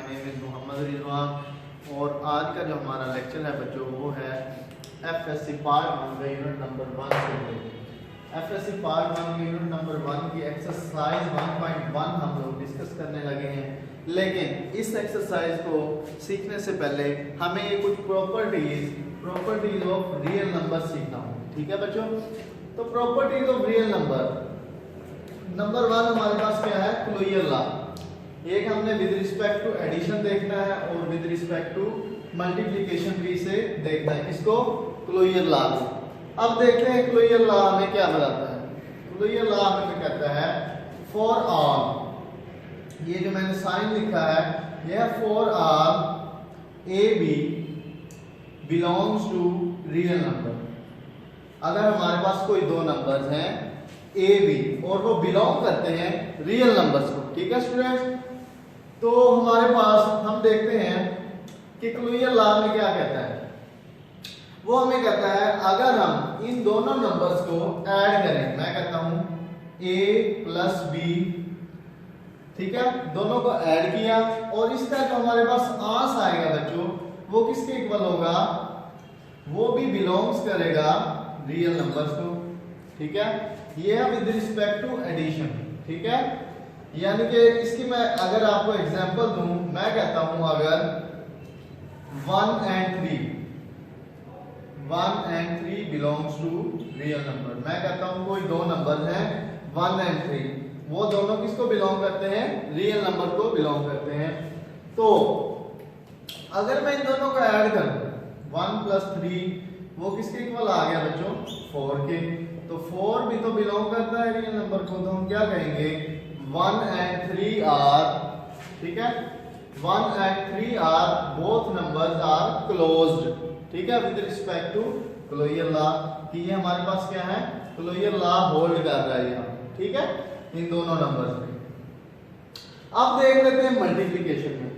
Name is Mohammad Rizwan और आज का जो हमारा लेक्चर है बच्चों वो है एफएससी पार्ट 1 का यूनिट नंबर 1 से रिलेटेड। एफएससी पार्ट 1 के यूनिट नंबर 1 की एक्सरसाइज 1.1 हम लोग डिस्कस करने लगे हैं, लेकिन इस एक्सरसाइज को सीखने से पहले हमें ये कुछ प्रॉपर्टीज ऑफ रियल नंबर सीखना होगा। ठीक है बच्चों, तो प्रॉपर्टीज ऑफ रियल नंबर 1 हमारे पास क्या है, क्लोजर लॉ। एक हमने विद रिस्पेक्ट टू एडिशन देखना है और विद रिस्पेक्ट टू मल्टीप्लिकेशन भी से देखना है, इसको क्लोजर लॉ। अब देखते हैं क्लोजर लॉ हमें क्या बताता है। क्लोजर लॉ हमें कहता है फॉर ऑल, ये जो मैंने साइन लिखा है यह for all A B belongs to real number. अगर हमारे पास कोई दो नंबर्स हैं ए बी और वो बिलोंग करते हैं रियल नंबर्स को, ठीक है स्टूडेंट्स, तो हमारे पास हम देखते हैं कि क्लोजर लॉ में क्या कहता है। वो हमें कहता है अगर हम इन दोनों नंबर्स को ऐड करें, मैं कहता हूं a प्लस बी, ठीक है, दोनों को ऐड किया और इसका जो हमारे पास आंस आएगा बच्चों वो किसके इक्वल होगा, वो भी बिलोंग्स करेगा रियल नंबर्स को। ठीक है, ये है विद रिस्पेक्ट टू एडिशन। ठीक है, यानी कि इसकी मैं अगर आपको एग्जांपल दूं, मैं कहता हूं अगर 1 and 3 belongs to real number. मैं कहता हूं कोई दो नंबर हैं 1 and 3, वो दोनों किसको बिलोंग करते हैं, रियल नंबर को बिलोंग करते हैं। तो अगर मैं इन दोनों को ऐड करूं 1 प्लस 3 वो किसके इक्वल आ गया बच्चों, 4 के। तो 4 भी तो बिलोंग करता है रियल नंबर को, तो हम क्या कहेंगे 1 and 3 आर, ठीक है, 1 and 3 are both numbers are closed. ठीक है, with respect to closure law कि ये हमारे पास क्या है, क्लोजर लॉ होल्ड कर रहा है यहाँ। ठीक है, इन दोनों नंबर्स में। अब देख लेते हैं मल्टीप्लिकेशन में।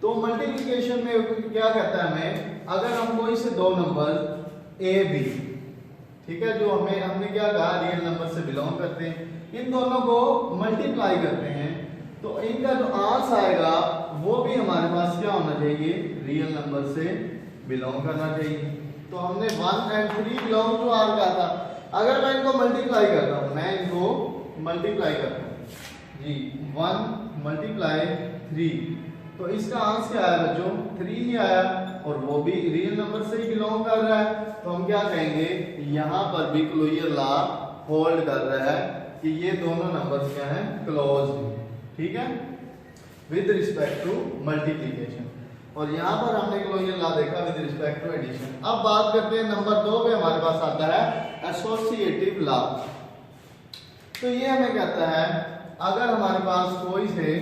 तो मल्टीप्लिकेशन में क्या कहता है हमें, अगर हम कोई से दो नंबर ए बी, ठीक है, जो हमने क्या कहा रियल नंबर से बिलोंग करते हैं, इन दोनों को मल्टीप्लाई करते हैं तो इनका जो आंस आएगा वो भी हमारे पास क्या होना चाहिए, रियल नंबर से बिलोंग करना चाहिए। तो हमने 1 and 3 बिलोंग टू आर कहा था। अगर मैं इनको मल्टीप्लाई करता हूं, मैं इनको मल्टीप्लाई करता हूं जी, 1 मल्टीप्लाई 3, तो इसका आंसर क्या आया बच्चों, 3 ही आया और वो भी रियल नंबर से ही बिलोंग कर रहा है। तो हम क्या कहेंगे, यहां पर भी क्लोजर लॉ होल्ड कर रहा है कि ये दोनों नंबर्स क्या हैं, क्लोज। ठीक है, विद रिस्पेक्ट टू मल्टीप्लिकेशन। और यहां पर हमने क्लोजर लॉ देखा विद रिस्पेक्ट टू एडिशन। अब बात करते हैं नंबर 2 पे हमारे पास आता है एसोसिएटिव लॉ। तो ये हमें कहता है अगर हमारे पास कोई से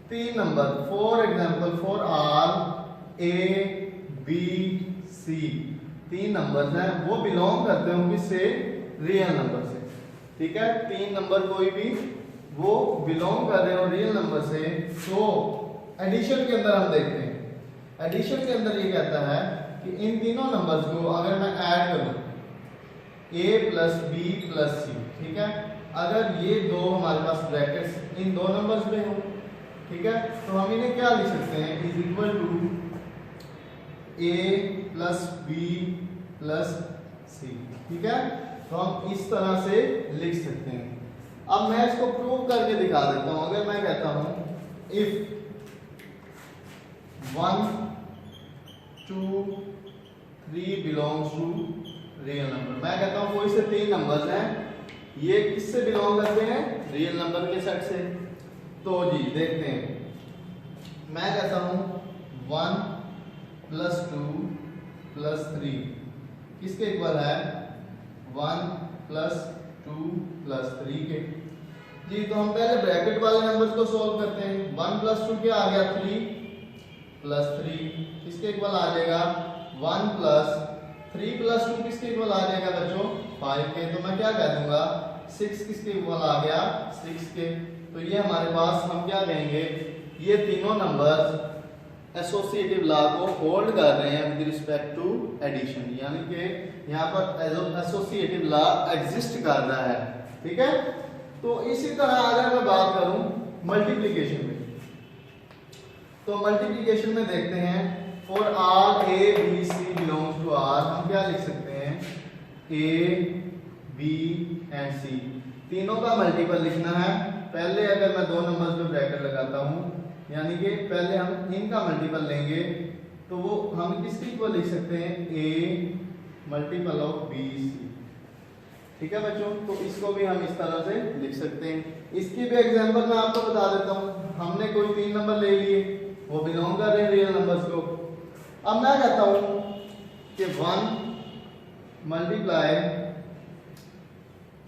3 number, for example for R A B C, 3 numbers हैं वो बिलोंग करते हो किससे, रियल नंबर से। ठीक है, 3 नंबर कोई भी वो बिलोंग कर रहे हो रियल नंबर से। तो एडिशन के अंदर हम देखते हैं, एडिशन के अंदर ये कहता है कि इन तीनों नंबर्स को अगर मैं ऐड करूं a plus B plus C, ठीक है, अगर ये दो हमारे पास ब्रैकेट्स इन दो नंबर्स में हो, ठीक है, तो हम इन्हें क्या लिख सकते हैं, is equal to a plus B plus C. ठीक है, तो हम इस तरह से लिख सकते हैं। अब मैं इसको प्रूव करके दिखा देता हूं। अगर मैं कहता हूं if 1 2 3 belongs to real number, मैं कहता हूं कोई से 3 नंबर्स हैं, ये किससे बिलोंग करते हैं, रियल नंबर के सेट से। तो जी देखते हैं, मैं कहता हूं 1 प्लस 2 प्लस 3 किसके इक्वल है, 1 प्लस 2 प्लस 3 के। जी तो हम पहले ब्रैकेट वाले नंबर्स को सॉल्व करते हैं। 1 प्लस 2 क्या आ गया, 3 प्लस 3 किसके इक्वल आ जाएगा, 1 प्लस 3 प्लस 2 किसके इक्वल आ जाएगा बच्चों, 5 के। तो मैं क्या कह दूंगा 6 किसके इक्वल आ गया, 6 के। तो ये हमारे पास हम क्या कहेंगे, ये तीनों नंबर्स एसोसिएटिव लॉ को होल्ड कर रहे हैं विद रिस्पेक्ट टू एडिशन, यानी कि यहाँ पर एसोसिएटिव लॉ एग्जिस्ट कर रहा है। ठीक है, तो इसी तरह अगर मैं बात करूं मल्टीप्लिकेशन में, तो मल्टीप्लिकेशन में देखते हैं, for R A B C belongs to R, हम क्या लिख सकते हैं, ए बी एंड सी तीनों का मल्टीपल लिखना है। पहले अगर मैं दो नंबर्स में ब्रैकेट लगाता हूं, यानी कि पहले हम इनका मल्टीपल लेंगे, तो वो हम किसकी इक्वल लिख सकते हैं, ए मल्टीपल ऑफ बी सी। ठीक है बच्चों, तो इसको भी हम इस तरह से लिख सकते हैं। इसकी भी एग्जांपल मैं आपको बता देता हूं। हमने कोई 3 नंबर ले लिए, वो बिलोंग कर रहे हैं रियल नंबर्स को। अब मैं कहता हूं कि 1 मल्टीप्लाई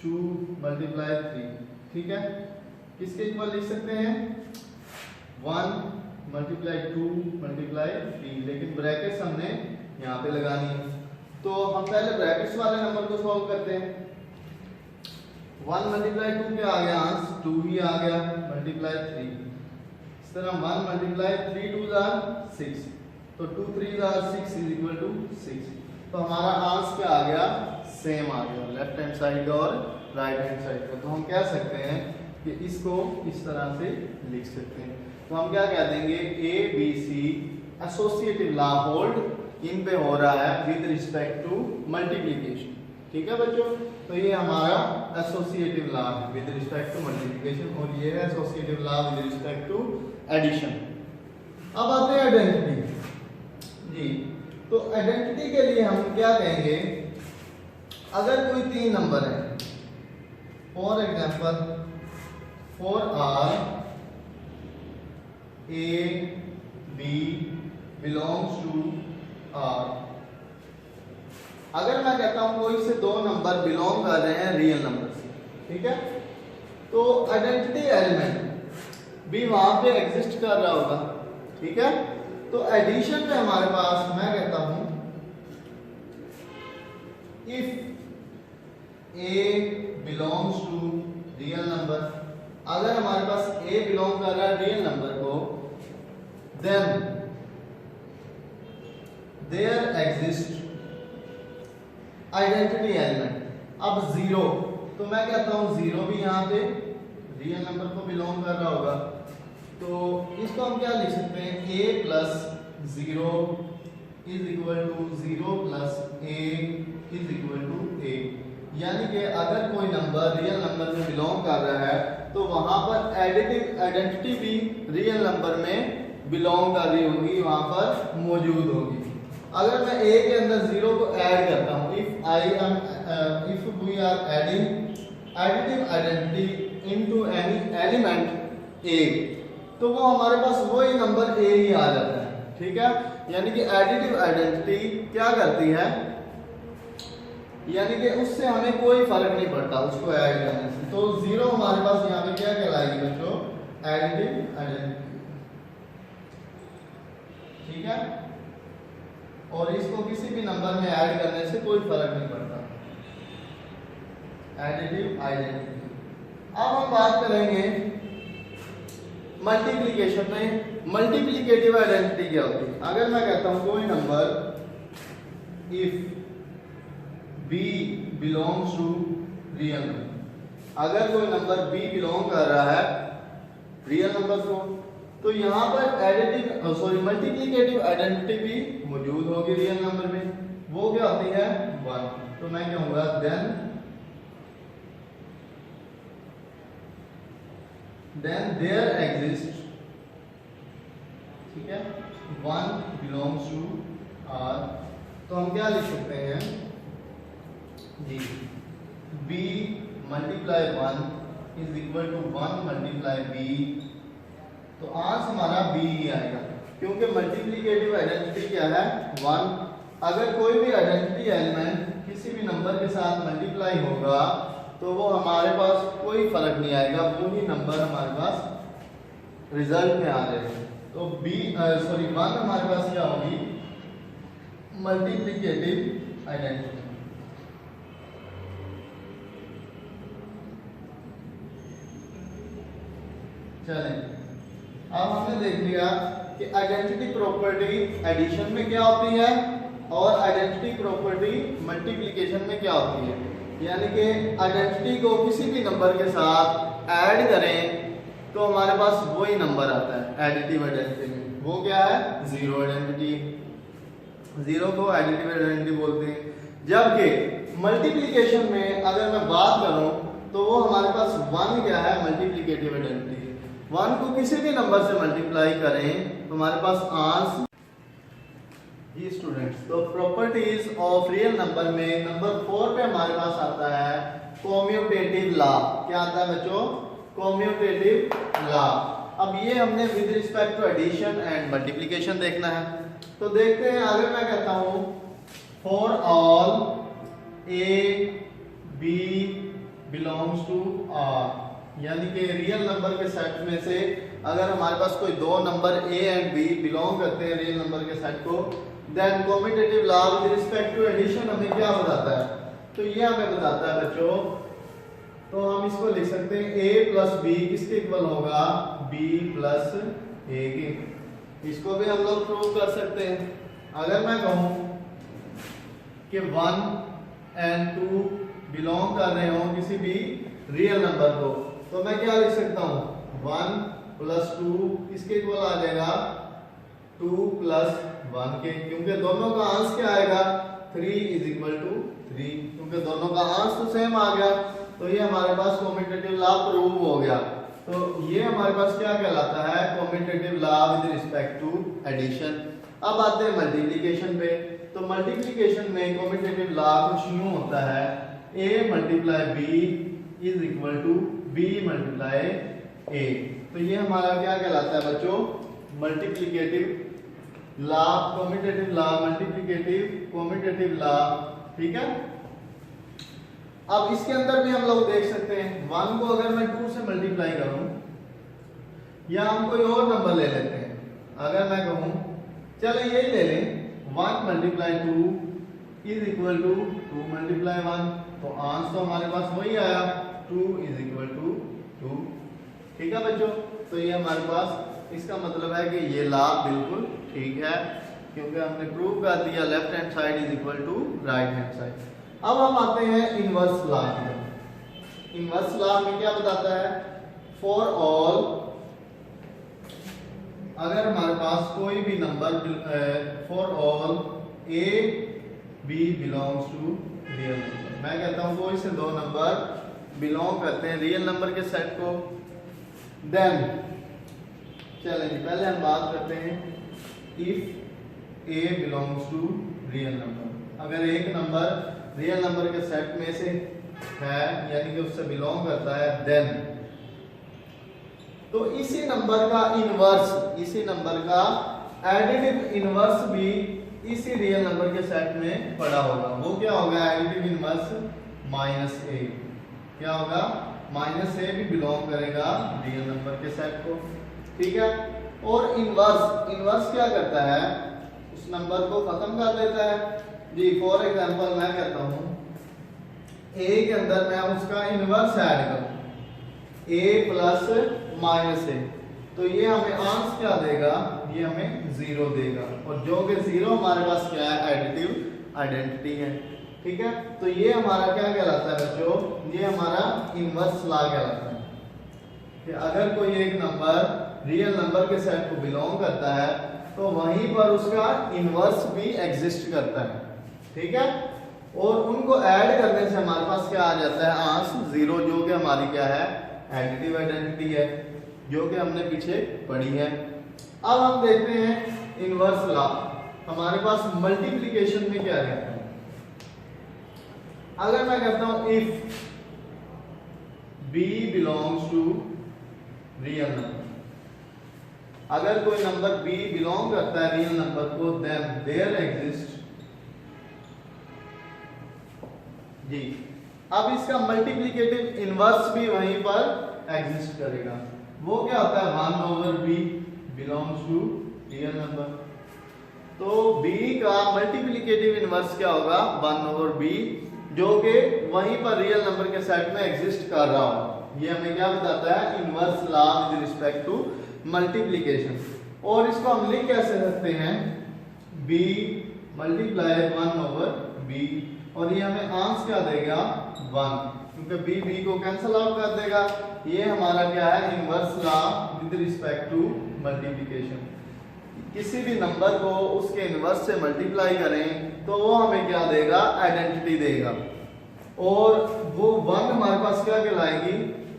2 मल्टीप्लाई 3, ठीक है, किसके इक्वल लिख सकते हैं, 1 मल्टीप्लाई 2 मल्टीप्लाई 3, लेकिन ब्रैकेट्स हमने यहाँ पे लगानी है। तो हम पहले ब्रैकेट्स वाले नंबर को सॉल्व करते हैं। 1 मल्टीप्लाई 2 क्या आ गया, आंसर 2 ही आ गया, मल्टीप्लाई 3। इस तरह 1 मल्टीप्लाई 3 2 आर 6, तो 2 3 आर 6 इज इक्वल टू 6। तो हमारा आंसर क्या आ गया, सेम आ गया, लेफ्ट हैंड साइड और राइट हैंड साइड का। तो हम कह सकते हैं कि इसको इस तरह से लिख सकते हैं। तो हम क्या कह देंगे, A B C associative law hold इन पे हो रहा है विद रिस्पेक्ट टू मल्टीप्लिकेशन। ठीक है बच्चों, तो ये हमारा एसोसिएटिव लॉ है विद रिस्पेक्ट टू मल्टीप्लिकेशन, और ये है associative law with respect to addition. अब आते हैं आइडेंटिटी जी। तो आइडेंटिटी के लिए हम क्या कहेंगे, अगर कोई 3 नंबर है, for example for R A B belongs to R, अगर मैं कहता हूं कोई से 2 नंबर बिलोंग कर रहे हैं रियल नंबर से, ठीक है, तो आइडेंटिटी एलिमेंट भी वहां पे एग्जिस्ट कर रहा होगा। ठीक है, तो एडिशन में हमारे पास मैं कहता हूं if A belongs to real number, अगर हमारे पास ए बिलोंग कर रहा है रियल नंबर को, then there exist identity element. अब 0, तो मैं कहता हूं 0 भी यहां पे रियल नंबर को बिलोंग कर रहा होगा। तो इसको हम क्या लिख सकते हैं, a plus 0 is equal to 0 plus a is equal to a। यानी कि अगर कोई नंबर रियल नंबर में बिलोंग कर रहा है, तो वहां पर एडिटिव आइडेंटिटी भी रियल नंबर में बिलोंग कर रही होगी, वहां पर मौजूद होगी। अगर मैं a के अंदर 0 को ऐड करता हूं, if we are adding additive identity into any element a, तो वो हमारे पास वही नंबर a ही आ जाता है। ठीक है, यानी कि एडिटिव आइडेंटिटी क्या करती है, यानी कि उससे हमें कोई फर्क नहीं पड़ता उसको ऐड करने से। तो 0 हमारे पास यहाँ पे क्या कहलाएगी बच्चों, एडिटिव आइडेंटिटी। ठीक है, और इसको किसी भी नंबर में ऐड करने से कोई फर्क नहीं पड़ता, एडिटिव आइडेंटिटी। अब हम बात करेंगे मल्टीप्लिकेशन में। मल्टीप्लिकेटिव आइडेंटिटी क्या होती है, अगर मैं कहता हूं कोई number if b belongs to real number, अगर कोई नंबर b बिलोंग कर रहा है रियल नंबर को, तो यहां पर एडिटिव मल्टीप्लिकेटिव आइडेंटिटी भी मौजूद होगी रियल नंबर में। वो क्या होती है, 1। तो मैं कहूंगा देन देयर एग्जिस्ट, ठीक है, 1 बिलोंग्स टू r। तो हम क्या लिख सकते हैं जी, b multiply 1 is equal to 1 multiply b। तो आंसर हमारा b ही आएगा, क्योंकि मल्टीप्लिकेटिव आइडेंटिटी क्या है, 1। अगर कोई भी आइडेंटिटी एलिमेंट किसी भी नंबर के साथ मल्टीप्लाई होगा, तो वो हमारे पास कोई फर्क नहीं आएगा, वो ही नंबर हमारे पास रिजल्ट में आ जाएगा। तो 1 हमारे पास क्या होगी, मल्टीप्लिकेटिव आइडेंटिटी। चलें, अब हमने देख लिया कि आइडेंटिटी प्रॉपर्टी एडिशन में क्या होती है और आइडेंटिटी प्रॉपर्टी मल्टीप्लिकेशन में क्या होती है। यानी कि आइडेंटिटी को किसी भी नंबर के साथ ऐड करें तो हमारे पास वही नंबर आता है एडिटिव आइडेंटिटी में, वो क्या है, जीरो आइडेंटिटी। जीरो को एडिटिव आइडेंटिटी बोलते हैं। जबकि मल्टीप्लिकेशन में अगर मैं बात करूं तो वो हमारे पास वन क्या है, मल्टीप्लिकेटिव आइडेंटिटी है। वन को किसी भी नंबर से मल्टीप्लाई करें तो हमारे पास आंसर। जी स्टूडेंट्स, तो प्रॉपर्टीज ऑफ रियल नंबर में नंबर 4 पे हमारे पास आता है कम्यूटेटिव लॉ। क्या आता है बच्चों, कम्यूटेटिव लॉ। अब ये हमने with respect to addition and multiplication देखना है। तो देखते हैं, अगर मैं कहता हूं for all A B belongs to R, यानी कि रियल नंबर के सेट में से अगर हमारे पास कोई दो number A and B belong करते हैं रियल नंबर के सेट को, then commutative law with respect to addition हमें क्या बताता है, तो ये हमें बताता है बच्चों, तो हम इसको लिख सकते हैं a प्लस बी किसके इक्वल होगा, b प्लस a के। इसको भी हम लोग प्रूव कर सकते हैं। अगर मैं कहूं कि 1 एंड 2 बिलोंग कर रहे हो किसी भी रियल नंबर को, तो मैं क्या लिख सकता हूं, 1 प्लस 2 किसके इक्वल आ जाएगा, 2 प्लस 1 के, क्योंकि दोनों का आंसर क्या आएगा, 3 इज इक्वल टू 3, क्योंकि दोनों का आंसर तो सेम आ गया। तो ये हमारे पास कम्यूटेटिव लॉ प्रूव हो गया। तो ये हमारे पास क्या कहलाता है, commutative law with respect to addition. अब आते हैं मल्टीप्लिकेशन पे। तो मल्टीप्लिकेशन में कम्यूटेटिव लॉ कुछ यूं होता है, a multiply b is equal to b multiply a। तो ये हमारा क्या कहलाता है बच्चों, multiplicative law, commutative law, multiplicative commutative law. ठीक है। अब इसके अंदर भी हम लोग देख सकते हैं, 1 को अगर मैं 2 से मल्टीप्लाई करूं, या हम कोई और नंबर ले लेते हैं। अगर मैं कहूं, चलो यही ले लें, 1 multiply 2 is equal to 2 multiply 1, तो आंसर तो हमारे पास वही आया, 2 इज इक्वल टू 2। ठीक है बच्चों, तो ये हमारे पास इसका मतलब है कि ये लॉ बिल्कुल ठीक है, क्योंकि हमने प्रूव कर दिया left hand side is equal to right hand side. अब हम आते हैं इनवर्स लॉ की। इनवर्स लॉ में क्या बताता है, फॉर ऑल, अगर हमारे पास कोई भी number, for all A B belongs to real number, मैं कहता हूं कोई से दो नंबर बिलोंग करते हैं रियल नंबर के सेट को, देन चलें पहले हम बात करते हैं if A belongs to real number. अगर एक नंबर रियल नंबर के सेट में से है, यानी कि उससे बिलोंग करता है, देन तो इसी नंबर का इनवर्स, इसी नंबर का एडिटिव इनवर्स भी इसी रियल नंबर के सेट में पड़ा होगा। वो क्या होगा, एडिटिव इनवर्स माइनस ए। क्या होगा, माइनस ए भी बिलोंग करेगा रियल नंबर के सेट को। ठीक है। और इनवर्स, इनवर्स क्या करता है, उस नंबर को खत्म कर देता है। जी फॉर एग्जांपल मैं कहता हूं a के अंदर मैं उसका इनवर्स ऐड करूं, a प्लस माइनस ए, तो ये हमें आंसर क्या देगा, ये हमें 0 देगा, और जो कि 0 हमारे पास क्या है, एडिटिव आइडेंटिटी है। ठीक है। तो ये हमारा क्या कहलाता है बच्चों, ये हमारा इनवर्स लॉ कहलाता है कि अगर कोई एक नंबर रियल नंबर के सेट को बिलोंग करता है तो वहीं पर उसका इनवर्स भी एग्जिस्ट करता है। ठीक है। और उनको ऐड करने से हमारे पास क्या आ जाता है, आंसर 0, जो कि हमारी क्या है, एडिटिव आइडेंटिटी है, जो कि हमने पीछे पढ़ी है। अब हम देखते हैं इनवर्स लॉ। हमारे पास मल्टीप्लिकेशन में क्या रहता है, अगर मैं कहता हूं if b belongs to real number, अगर कोई नंबर b बिलोंग करता है रियल नंबर को, देन देयर एग्जिस्ट, जी अब इसका मल्टीप्लिकेटिव इनवर्स भी वहीं पर एग्जिस्ट करेगा। वो क्या होता है, 1 over b belongs to real number. तो b का मल्टीप्लिकेटिव इनवर्स क्या होगा, 1 ओवर b, जो कि वहीं पर रियल नंबर के सेट में एग्जिस्ट कर रहा हो। ये हमें क्या बताता है, inverse law with respect to multiplication. और इसको हम लिख कैसे सकते हैं, b मल्टीप्लाई 1 ओवर b, और ये हमें आंसर क्या देगा, 1, क्योंकि b b को कैंसिल आउट कर देगा। ये हमारा क्या है, inverse law with respect to multiplication. किसी भी नंबर को उसके इनवर्स से मल्टीप्लाई करें तो वो हमें क्या देगा, आइडेंटिटी देगा। और वो वन हमारे पास क्या कहलाएगी,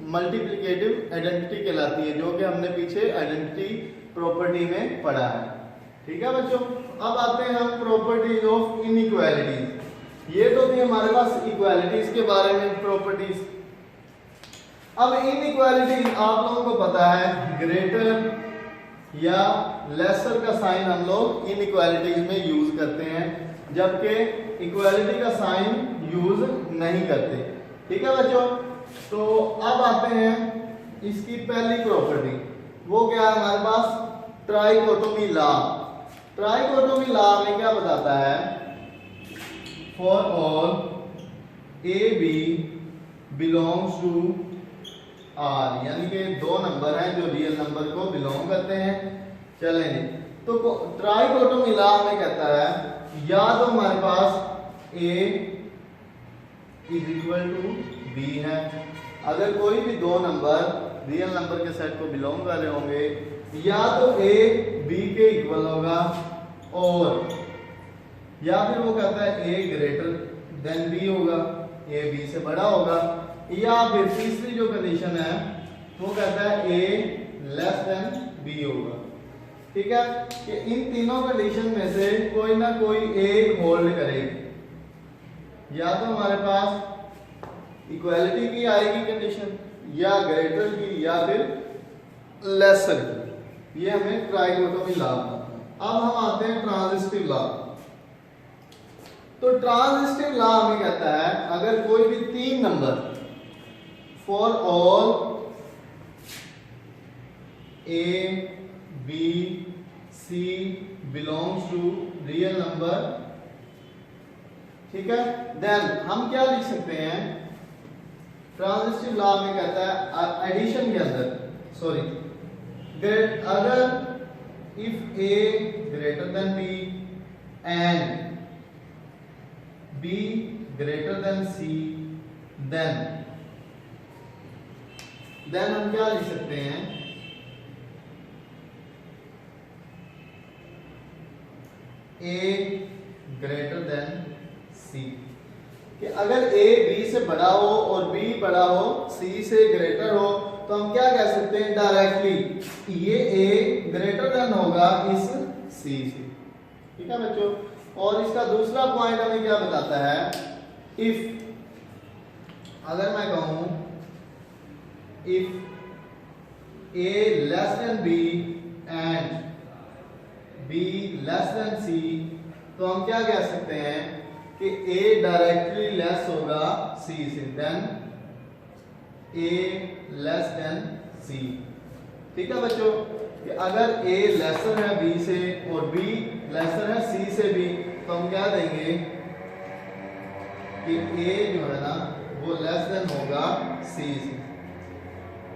मल्टीप्लिकेटिव आइडेंटिटी कहलाती है, जो कि हमने पीछे आइडेंटिटी प्रॉपर्टी में पढ़ा है। ठीक है बच्चों, अब आते हैं हम प्रॉपर्टीज ऑफ इनइक्वालिटीज। ये तो थी हमारे पास इक्वालिटीज के बारे में प्रॉपर्टीज। अब इनइक्वालिटी आप लोगों को पता है, ग्रेटर या लेसर का साइन हम लोग इनइक्वालिटीज में यूज करते हैं, जबकि इक्वालिटी का साइन यूज नहीं करते। ठीक है बच्चों, तो अब आते हैं इसकी पहली प्रॉपर्टी, वो क्या है हमारे पास, ट्राइकोटोमी लॉ। ट्राइकोटोमी लॉ में क्या बताता है, for all A B belongs to R, यानी कि दो नंबर हैं जो रियल नंबर को बिलोंग करते हैं। चलेंगे तो ट्राइकोटोमी लॉ में कहता है, या तो हमारे पास a is equal to b है, अगर कोई भी दो नंबर रियल नंबर के सेट को बिलोंग कर रहे होंगे, या तो a b के इक्वल होगा, और या फिर वो कहता है a ग्रेटर देन b होगा, a b से बड़ा होगा, या फिर तीसरी जो कंडीशन है वो कहता है a लेस देन b होगा। ठीक है, कि इन तीनों कंडीशन में से कोई ना कोई एक होल्ड करेगी, या तो हमारे पास इक्वालिटी की आएगी कंडीशन, या ग्रेटर की, या फिर लेसर की। ये हमें ट्राइकोटोमी लॉ। अब हम आते हैं ट्रांजिस्टिव लॉ। तो ट्रांजिस्टिव लॉ हमें कहता है, अगर कोई भी तीन number for all a b c belongs to real number, ठीक है, देन हम क्या लिख सकते हैं, ट्रांजिस्टिव लॉ में कहता है एडिशन के अंदर, सॉरी, अगर if a greater than b and b greater than c, then हम क्या लिख सकते हैं, a ग्रेटर देन c, कि अगर a b से बड़ा हो और b बड़ा हो c से ग्रेटर हो, तो हम क्या कह सकते हैं डायरेक्टली, ये a ग्रेटर देन होगा इस c से। ठीक है बच्चों, और इसका दूसरा पॉइंट हमें क्या बताता है, इफ, अगर मैं कहूं if a less than b and b less than c, तो हम क्या कह सकते हैं कि a डायरेक्टली लेस होगा c से, then a less than c। ठीक है बच्चों, कि अगर a लेसर है b से और b लेसर है c से भी, तो हम क्या देंगे कि a जो है ना वो लेस देन होगा c से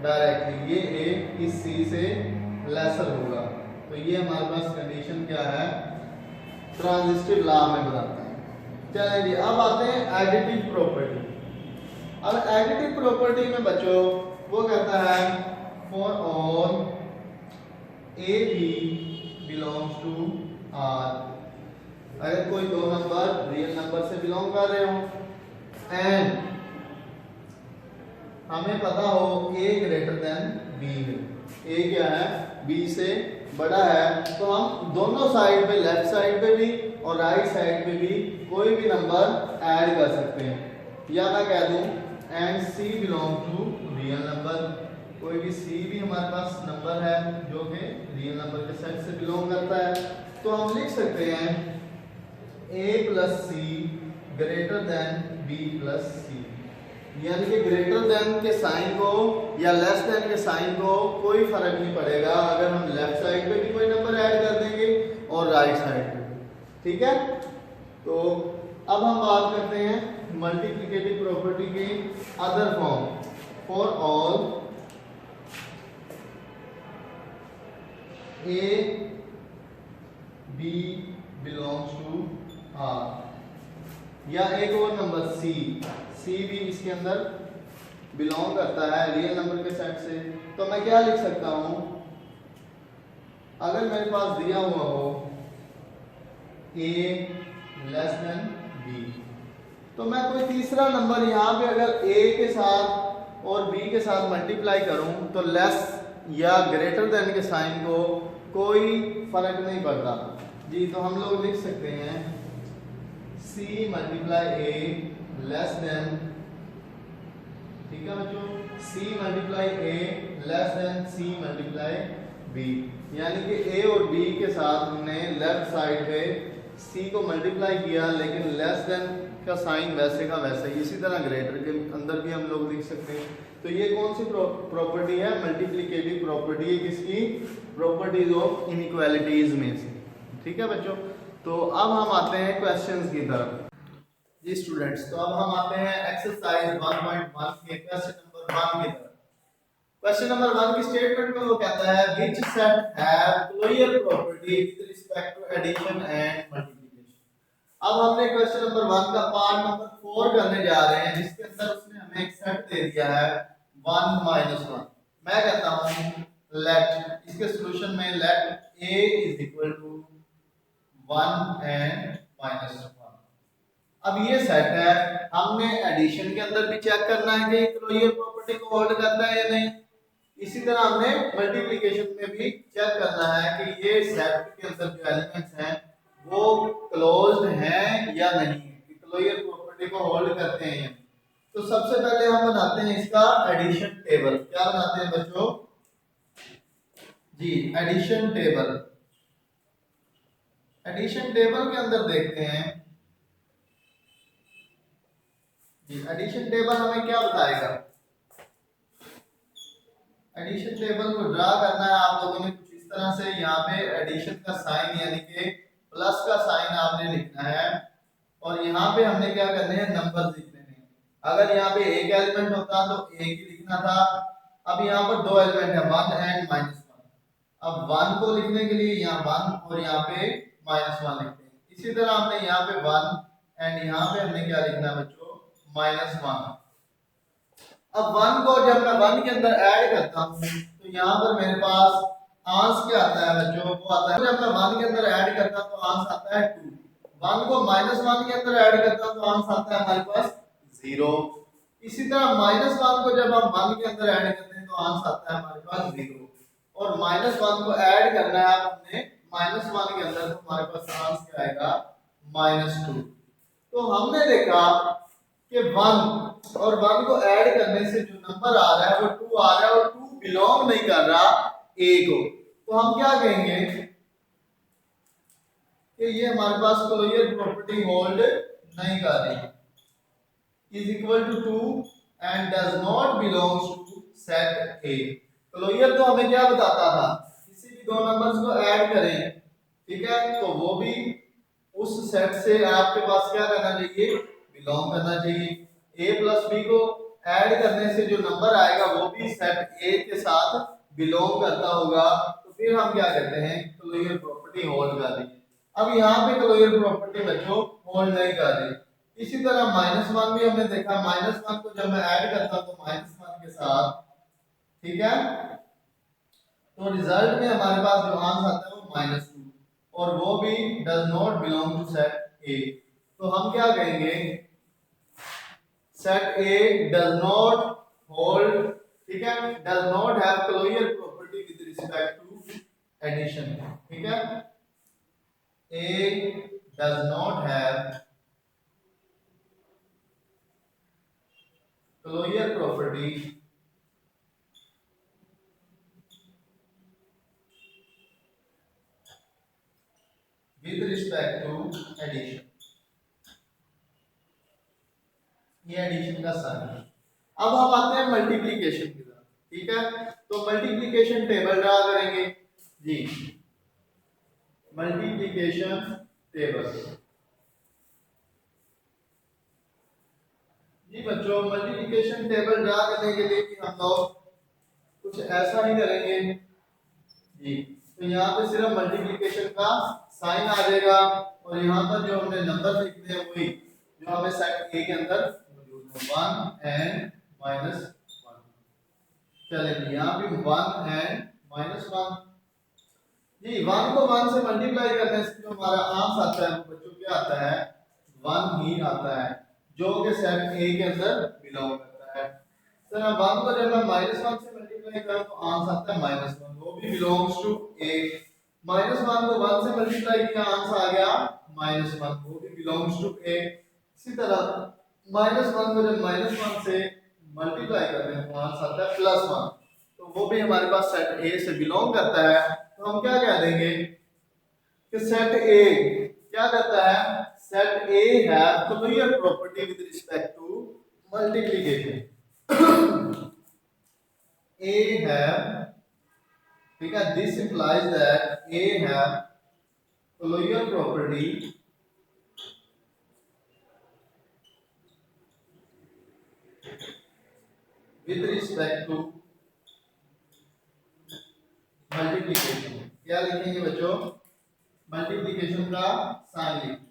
डायरेक्टली, ये a इस c से लेसर होगा। तो ये हमारे पास कंडीशन क्या है, ट्रांजिस्टिव लॉ में बताते हैं। चलिए अब आते हैं एडिटिव प्रॉपर्टी। अब एडिटिव प्रॉपर्टी में बच्चों वो कहता है, for all a b belongs to r, अगर कोई दो नंबर रियल नंबर से बिलोंग कर रहे हो एंड हमें पता हो a ग्रेटर देन b है, a क्या है b से बड़ा है, तो हम दोनों साइड पे, लेफ्ट साइड पे भी और राइट साइड पे भी कोई भी नंबर ऐड कर सकते हैं। या मैं कह दूं and c belong to real number, कोई भी c भी हमारे पास नंबर है जो कि रियल नंबर के सेट से बिलोंग करता है, तो हम लिख सकते हैं a plus c greater than b plus c, यानी कि ग्रेटर देन के साइन को या लेस देन के साइन को कोई फर्क नहीं पड़ेगा अगर हम लेफ्ट साइड पे भी कोई नंबर ऐड कर देंगे और राइट साइड पे। ठीक है, तो अब हम बात करते हैं मल्टीप्लिकेटिव प्रॉपर्टी की other form, for all a b belongs to r, या एक और नंबर c भी इसके अंदर बिलोंग करता है रियल नंबर के सेट से, तो मैं क्या लिख सकता हूं, अगर मेरे पास दिया हुआ हो a लेस देन b, तो मैं कोई तीसरा नंबर यहाँ पे अगर a के साथ और b के साथ मल्टीप्लाई करूँ तो लेस या ग्रेटर देन के साइन को कोई फर्क नहीं पड़ता जी। तो हम लोग लिख सकते हैं c multiply a less then, ठीक है बच्चों, c multiply a less than c multiply b, यानी कि a और b के साथ हमने लेफ्ट साइड पे c को मल्टीप्लाई किया, लेकिन लेस देन का साइन वैसे का वैसा ही। इसी तरह ग्रेटर के अंदर भी हम लोग लिख सकते हैं। तो ये कौन सी प्रॉपर्टी है? मल्टीप्लिकेटिव प्रॉपर्टी है। किसकी? प्रॉपर्टीज ऑफ इनइक्वालिटीज में से। ठीक है बच्चों, तो अब हम आते हैं क्वेश्चंस की तरफ जी स्टूडेंट्स। तो अब हम आते हैं एक्सरसाइज 1.1 के क्वेश्चन नंबर 1 की तरफ। क्वेश्चन नंबर 1 की स्टेटमेंट में वो कहता है which set have closure property with respect to addition and multiplication. अब हमने क्वेश्चन नंबर 1 का पार्ट नंबर 4 करने जा रहे हैं, जिसके अंदर उसने हमें एक सेट दे दिया है 1 -1। मैं कहता हूं लेट, इसके सॉल्यूशन में let a is equal to 1 and -1। अब ये सेट है, हमने एडिशन के अंदर भी चेक करना है कि क्लोजर प्रॉपर्टी को होल्ड करता है या नहीं। इसी तरह हमने मल्टीप्लिकेशन में भी चेक करना है कि ये सेट के अंदर जो एलिमेंट्स हैं वो क्लोज्ड हैं या नहीं, कि क्लोजर प्रॉपर्टी को होल्ड करते हैं या नहीं। तो सबसे पहले हम बनाते हैं इसका एडिशन टेबल। क्या बनाते हैं बच्चों? जी एडिशन टेबल। एडिशन टेबल के अंदर देखते हैं जी, एडिशन टेबल हमें क्या बताएगा? एडिशन टेबल को ड्रा करना है आप लोगों ने कुछ इस तरह से। यहाँ पे एडिशन का साइन यानी कि प्लस का साइन आपने लिखना है, और यहाँ पे हमने क्या करने हैं? नंबर्स लिखने हैं। अगर यहाँ पे एक एलिमेंट होता तो एक ही लिखना था। अब यहाँ पर दो एलिमेंट है 1 एंड -1। अब 1 को लिखने के लिए यहाँ 1 और यहाँ पे -1 लिखते हैं। इसी तरह हमने यहाँ पे 1 एंड यहाँ पे हमने क्या लिखना है बच्चों? -1। अब 1 को जब मैं 1 के अंदर ऐड करता हूं तो यहाँ पर मेरे पास आंसर क्या आता है बच्चों? वो आता है, जब मैं 1 के अंदर ऐड करता हूं तो आंसर आता है 2। 1 को -1 के अंदर ऐड करता हूं तो आंसर आता है हमारे पास 0। इसी तरह -1 को जब हम 1 के अंदर ऐड करते हैं तो आंसर आता है हमारे पास 0। और -1 को ऐड करना है हमने -1 के अंदर, तो हमारे पास आंसर क्या आएगा? -2। तो हमने देखा कि 1 और 1 को ऐड करने से जो नंबर आ रहा है वो 2 आ रहा है, और 2 बिलोंग नहीं कर रहा a को। तो हम क्या कहेंगे कि ये हमारे पास क्लोजर प्रॉपर्टी होल्ड नहीं कर रही। Is equal to 2 and does not belongs to set a। Closure तो हमें क्या बताता था? किसी भी दो नंबर्स को ऐड करें, ठीक है, तो वो भी उस सेट से आपके पास क्या करना चाहिए? बिलोंग करना चाहिए। a प्लस b को ऐड करने से जो नंबर आएगा वो भी सेट a के साथ बिलोंग करता होगा। तो फिर हम क्या कहते हैं? क्लोजर प्रॉपर्टी होल्ड कर रही है। अब यहाँ पे क्लोजर प्रॉपर्टी बच्चों होल्ड नहीं कर रही। इसी तरह -1 भी हमने देखा, -1 को जब मैं ऐड करता हूँ तो -1 के साथ, ठीक है, तो रिजल्ट में हमारे पास जो आंसर आता है वो -2, और वो भी does not belong to set a। तो हम क्या कहेंगे? Set A does not hold, ठीक है, does not have closure property with respect to addition. ठीक है, A does not have closure property with respect to addition. ये एडिशन का साइन है। अब हम आते हैं मल्टीप्लिकेशन की तरफ। ठीक है, तो मल्टीप्लिकेशन टेबल ड्रा करेंगे जी। मल्टीप्लिकेशन टेबल जी बच्चों, मल्टीप्लिकेशन टेबल ड्रा करने के लिए भी हम लोग कुछ ऐसा ही करेंगे जी। तो यहाँ पे सिर्फ मल्टीप्लिकेशन का साइन आ जाएगा, और यहाँ पर जो हमने नंबर लिखने हैं वही जो हमें सेट ए के अंदर 1 एंड -1। चलिए यहाँ पे 1 एंड -1। जी 1 को 1 से मल्टीप्लाई करने से जो हमारा आंसर आता है वो बच्चों क्या आता है 1 ही आता है जो कि सेट ए के अंदर बिलोंग करता है। सर अब 1 को जब मैं -1 से मल्टीप्लाई करूं तो आंसर आता है -1 वो भी बिलोंग्स टू ए। -1 को 1 से मल्टीप्लाई किया आंसर आ गया -1 वो भी बिलोंग्स टू ए। इसी तरह -1 को जब -1 से मल्टीप्लाई करते हैं तो आंसर आता है +1 तो वो भी हमारे पास सेट ए से बिलोंग करता है। तो हम क्या कह देंगे कि सेट ए क्या करता है set A have clear property with respect to multiplication. A have ठीक है this implies that A have collinear property with respect to multiplication। क्या लिखेंगे बच्चों मल्टीप्लिकेशन का साइन लिखेंगे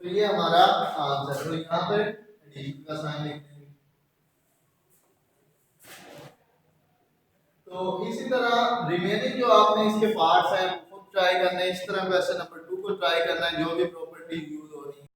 तो ये हमारा आंसर तो यहाँ पे एडिशन का साइन लिखते हैं। तो इसी तरह रिमेनिंग जो आपने इसके पार्ट्स हैं खुद ट्राई करना है इस तरह क्वेश्चन नंबर 2 को ट्राई करना है जो भी प्रॉपर्टी